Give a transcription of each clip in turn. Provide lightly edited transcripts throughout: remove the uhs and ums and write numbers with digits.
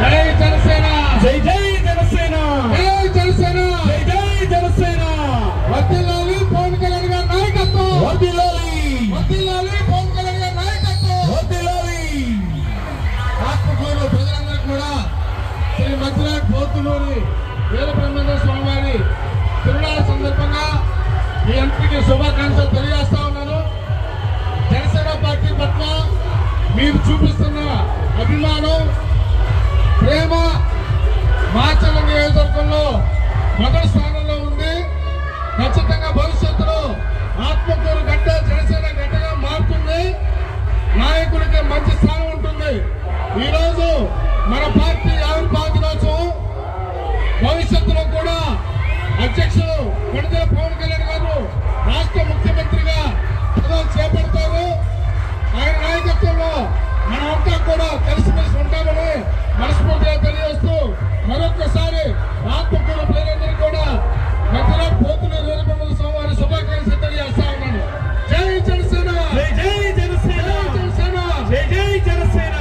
జై జనసేన, జై జై జనసేన, జై జనసేన, జై జై జనసేన. వర్ధిల్లాలి పవన్ కళ్యాణ్ గారి నాయకత్వం, వర్ధిల్లాలి, వర్ధిల్లాలి పవన్ కళ్యాణ్ గారి నాయకత్వం, వర్ధిల్లాలి. ఆత్మకూరు ప్రజలందరికీ కూడా శ్రీ మధ్యనాథ్ పోతులూరి వీరబ్రహ్మేంద్ర స్వామి వారి తిరునాళ్ళ సందర్భంగా మీ అందరికీ శుభాకాంక్షలు తెలియజేస్తా ఉన్నాను. జనసేన పార్టీ పట్ల మీరు చూపిస్తున్న అభిమానం, ప్రేమ మాచర్ల నియోజకవర్గంలో మొదటి స్థానంలో ఉంది. ఖచ్చితంగా భవిష్యత్తులో ఆత్మకూరు గడ్డ జనసేన గడ్డగా మారుతుంది. నాయకుడికి మంచి స్థానం ఉంటుంది. ఈరోజు మన పార్టీ ఆవిర్భావ దినోత్సవం. భవిష్యత్తులో కూడా అధ్యక్షులు కొణిదెల పవన్ కళ్యాణ్ గారు రాష్ట్ర ముఖ్యమంత్రిగా పదవి చేపడతారు. ఆయన నాయకత్వంలో మనమంతా కూడా కలిసిమెలిసి ఉంటామని మనస్ఫూర్తిగా తెలియజేస్తూ మరొకసారి ఆత్మకూరు ప్రజలందరూ కూడా మధ్యనాథ్ పోతులూరి వీరబ్రహ్మేంద్ర స్వామి వారి శుభాకాంక్షలు తెలియజేస్తా ఉన్నాను. జై జనసేన, జై జై జనసేన, జనసేన, జై జై Janasena.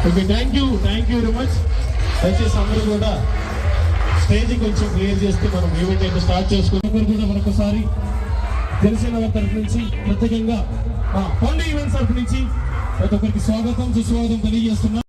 Okay, thank you very much. దయచేసి అందరూ కూడా స్టేజ్ కొంచెం క్లియర్ చేస్తే మనం ఈవెంట్ అయితే స్టార్ట్ చేసుకుని కూడా మరొకసారి జనసేన వారి తరఫు నుంచి ప్రత్యేకంగా మా పండు ఈవెంట్స్ తరఫు నుంచి ప్రతి ఒక్కరికి స్వాగతం సుస్వాగతం తెలియజేస్తున్నాం.